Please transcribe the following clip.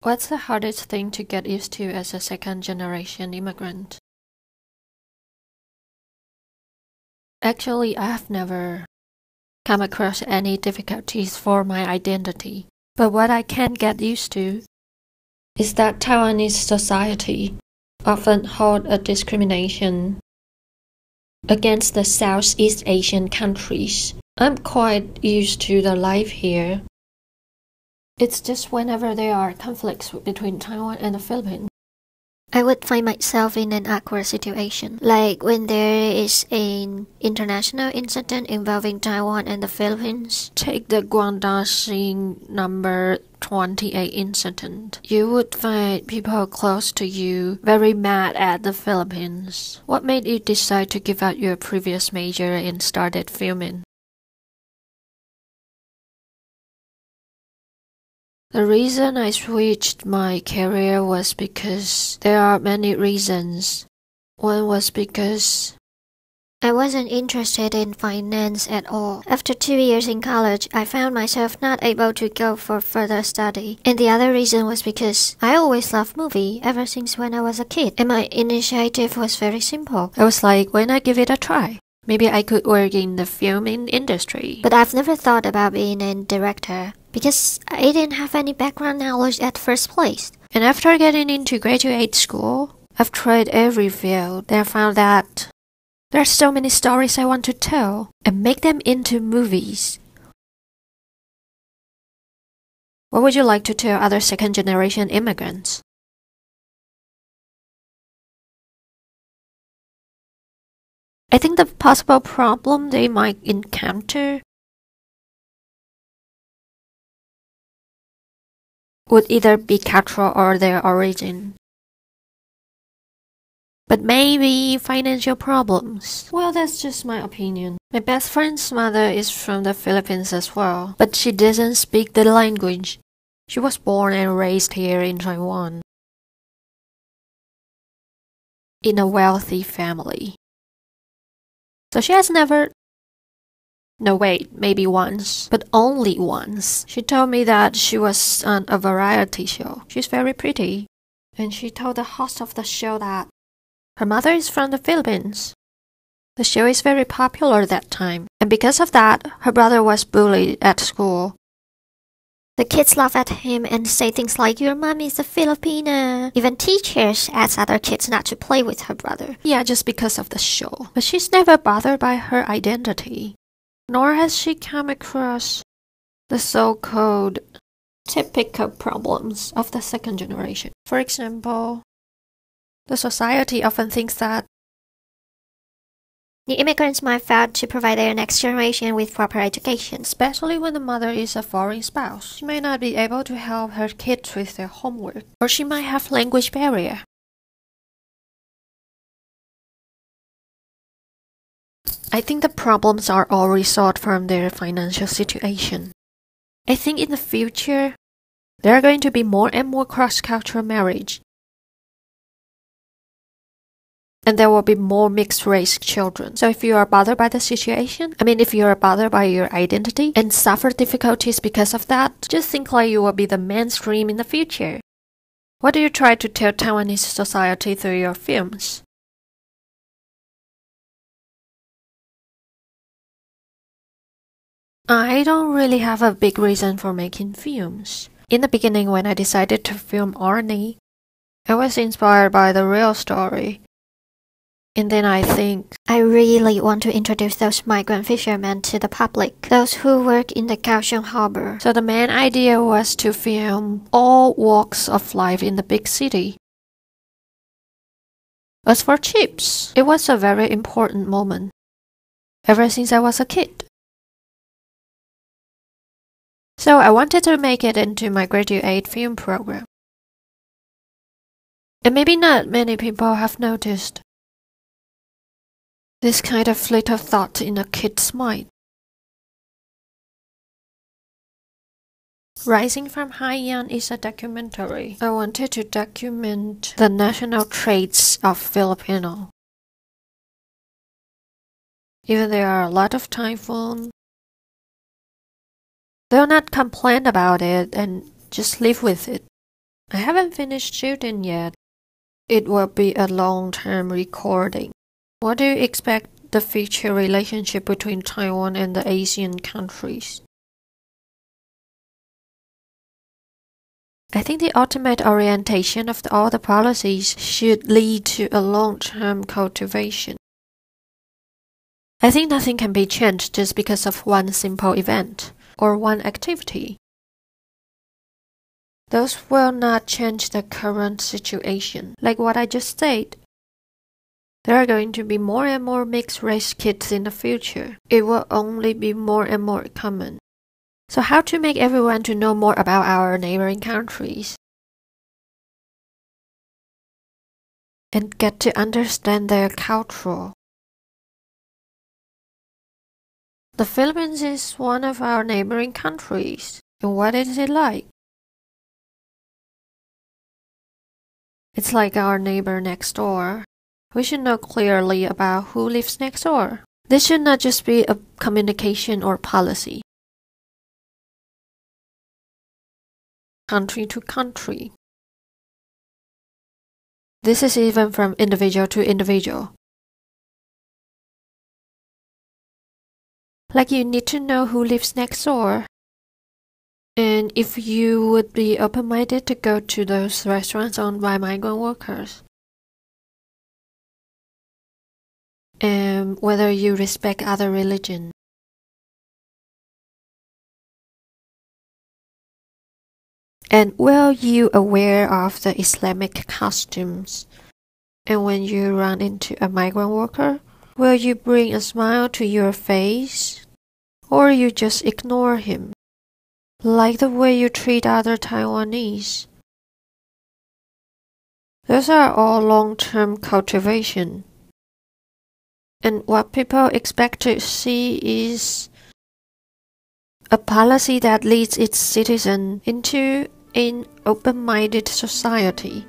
What's the hardest thing to get used to as a second-generation immigrant? Actually, I have never come across any difficulties for my identity. But what I can get used to is that Taiwanese society often hold a discrimination against the Southeast Asian countries. I'm quite used to the life here. It's just whenever there are conflicts between Taiwan and the Philippines, I would find myself in an awkward situation, like when there is an international incident involving Taiwan and the Philippines. Take the Guangdaxing number 28 incident. You would find people close to you very mad at the Philippines. What made you decide to give up your previous major and started filming? The reason I switched my career was because there are many reasons. One was because I wasn't interested in finance at all. After 2 years in college, I found myself not able to go for further study. And the other reason was because I always loved movies ever since when I was a kid. And my initiative was very simple. I was like, when I give it a try, maybe I could work in the filming industry. But I've never thought about being a director, because I didn't have any background knowledge at first place. And after getting into graduate school, I've tried every field. Then I found that there are so many stories I want to tell and make them into movies. What would you like to tell other second-generation immigrants? I think the possible problem they might encounter would either be cultural or their origin. But maybe financial problems. Well, that's just my opinion. My best friend's mother is from the Philippines as well, but she doesn't speak the language. She was born and raised here in Taiwan, in a wealthy family. So she has never... No, wait, maybe once, but only once. She told me that she was on a variety show. She's very pretty. And she told the host of the show that her mother is from the Philippines. The show is very popular that time. And because of that, her brother was bullied at school. The kids laugh at him and say things like, "Your mommy is a Filipina." Even teachers ask other kids not to play with her brother. Yeah, just because of the show. But she's never bothered by her identity. Nor has she come across the so-called typical problems of the second generation. For example, the society often thinks that the immigrants might fail to provide their next generation with proper education. Especially when the mother is a foreign spouse. She may not be able to help her kids with their homework, or she might have language barrier. I think the problems are all result from their financial situation. I think in the future, there are going to be more and more cross-cultural marriage. And there will be more mixed-race children. So if you are bothered by the situation, if you are bothered by your identity and suffer difficulties because of that, just think like you will be the mainstream in the future. What do you try to tell Taiwanese society through your films? I don't really have a big reason for making films. In the beginning, when I decided to film Arnie, I was inspired by the real story. And then I think, I really want to introduce those migrant fishermen to the public, those who work in the Kaohsiung harbor. So the main idea was to film all walks of life in the big city. As for chips, it was a very important moment, ever since I was a kid. So I wanted to make it into my graduate film program. And maybe not many people have noticed this kind of little thought in a kid's mind. Rising from Haiyan is a documentary. I wanted to document the national traits of Filipino. Even there are a lot of typhoons, they'll not complain about it and just live with it. I haven't finished shooting yet. It will be a long-term recording. What do you expect the future relationship between Taiwan and the Asian countries? I think the ultimate orientation of all the policies should lead to a long-term cultivation. I think nothing can be changed just because of one simple event or one activity. Those will not change the current situation. Like what I just said, there are going to be more and more mixed-race kids in the future. It will only be more and more common. So how to make everyone to know more about our neighboring countries and get to understand their culture? The Philippines is one of our neighboring countries. And what is it like? It's like our neighbor next door. We should know clearly about who lives next door. This should not just be a communication or policy. Country to country. This is even from individual to individual. Like you need to know who lives next door. And if you would be open-minded to go to those restaurants owned by migrant workers. And whether you respect other religion. And were you aware of the Islamic costumes? And when you run into a migrant worker, will you bring a smile to your face? Or you just ignore him? Like the way you treat other Taiwanese. Those are all long-term cultivation. And what people expect to see is a policy that leads its citizens into an open-minded society.